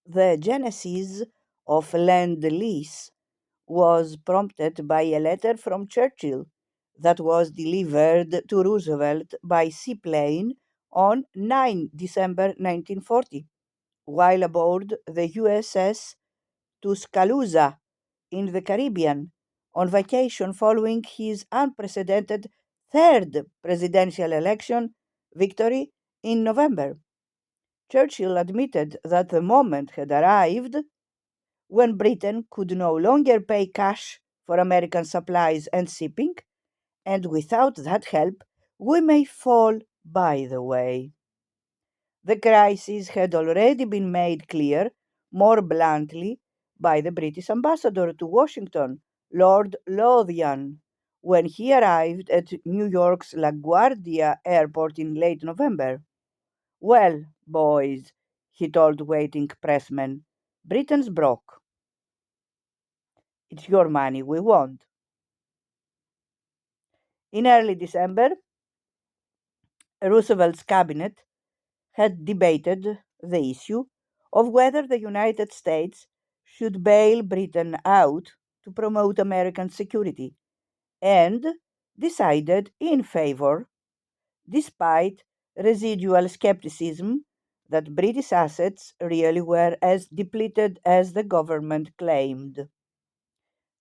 The genesis of Lend Lease was prompted by a letter from Churchill that was delivered to Roosevelt by seaplane on 9 December 1940 while aboard the USS Tuscaloosa in the Caribbean on vacation following his unprecedented third presidential election victory in November. Churchill admitted that the moment had arrived when Britain could no longer pay cash for American supplies and shipping, and without that help, we may fall by the way. The crisis had already been made clear more bluntly by the British ambassador to Washington, Lord Lothian, when he arrived at New York's LaGuardia airport in late November. Well, boys, he told waiting pressmen, Britain's broke. It's your money we want. In early December, Roosevelt's cabinet had debated the issue of whether the United States should bail Britain out to promote American security and decided in favor, despite residual skepticism that British assets really were as depleted as the government claimed.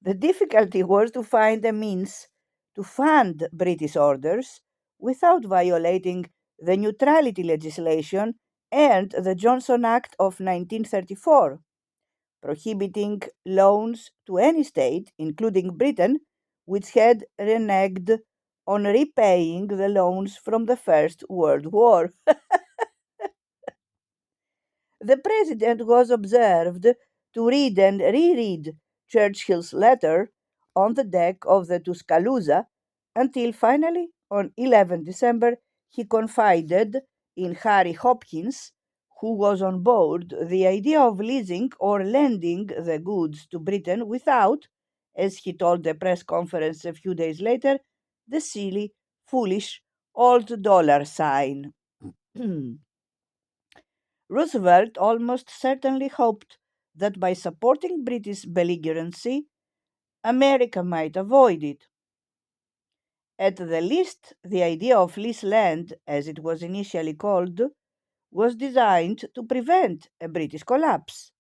The difficulty was to find a means to fund British orders without violating the neutrality legislation and the Johnson Act of 1934, prohibiting loans to any state, including Britain, which had reneged on repaying the loans from the First World War. The president was observed to read and reread Churchill's letter on the deck of the Tuscaloosa until finally, on 11 December, he confided in Harry Hopkins, who was on board, the idea of leasing or lending the goods to Britain without, as he told the press conference a few days later, the silly, foolish old dollar sign. Roosevelt almost certainly hoped that by supporting British belligerency, America might avoid it. At the least, the idea of lease land, as it was initially called, was designed to prevent a British collapse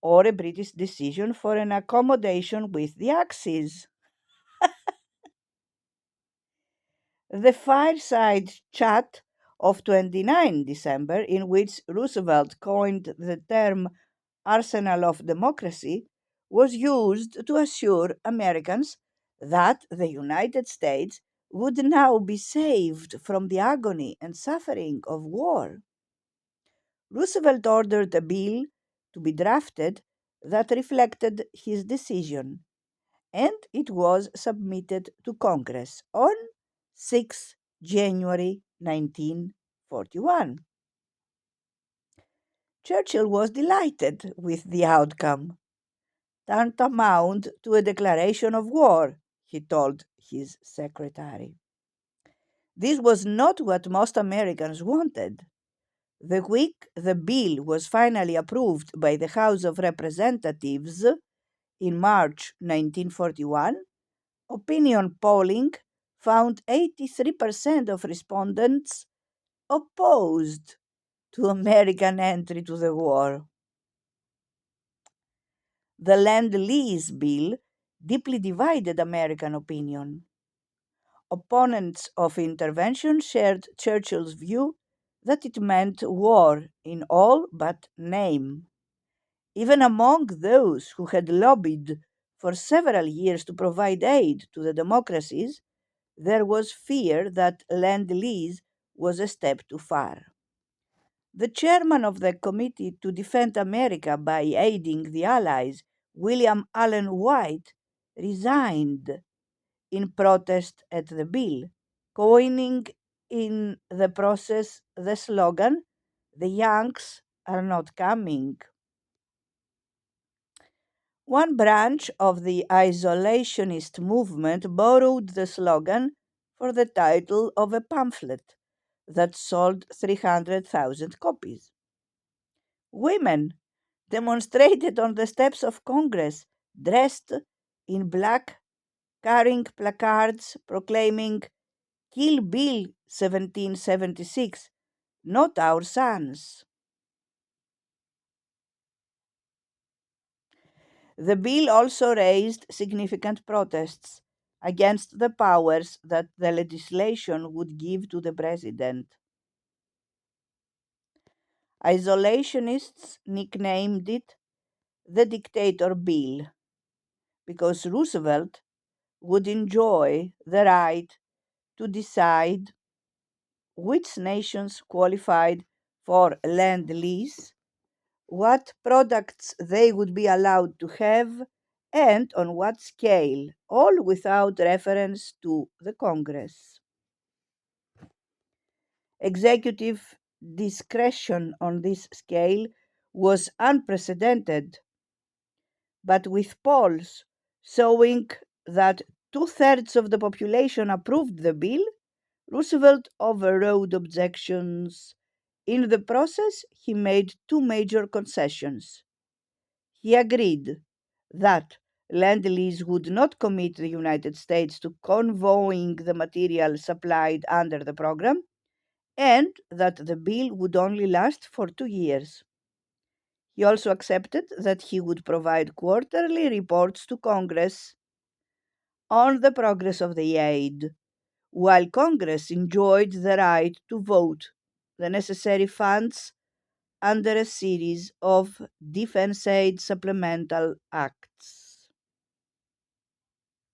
or a British decision for an accommodation with the Axis. The fireside chat of 29 December, in which Roosevelt coined the term arsenal of democracy, was used to assure Americans that the United States would now be saved from the agony and suffering of war. Roosevelt ordered a bill to be drafted that reflected his decision, and it was submitted to Congress on 6 January 1941. Churchill was delighted with the outcome. Tantamount to a declaration of war, he told his secretary. This was not what most Americans wanted. The week the bill was finally approved by the House of Representatives in March 1941, opinion polling found 83% of respondents opposed to American entry to the war. The Land Lease Bill deeply divided American opinion. Opponents of intervention shared Churchill's view that it meant war in all but name. Even among those who had lobbied for several years to provide aid to the democracies, there was fear that Lend Lease was a step too far. The chairman of the Committee to Defend America by Aiding the Allies, William Allen White, resigned in protest at the bill, coining in the process the slogan, "The Yanks are not coming." One branch of the isolationist movement borrowed the slogan for the title of a pamphlet that sold 300,000 copies. Women demonstrated on the steps of Congress, dressed in black, carrying placards proclaiming Kill Bill 1776, not our sons. The bill also raised significant protests against the powers that the legislation would give to the president. Isolationists nicknamed it the Dictator Bill because Roosevelt would enjoy the right to decide which nations qualified for Lend Lease, what products they would be allowed to have, and on what scale, all without reference to the Congress. Executive discretion on this scale was unprecedented, but with polls showing that two-thirds of the population approved the bill, Roosevelt overrode objections. In the process, he made two major concessions. He agreed that Lend-Lease would not commit the United States to convoying the material supplied under the program, and that the bill would only last for 2 years. He also accepted that he would provide quarterly reports to Congress on the progress of the aid, while Congress enjoyed the right to vote the necessary funds under a series of defense aid supplemental acts.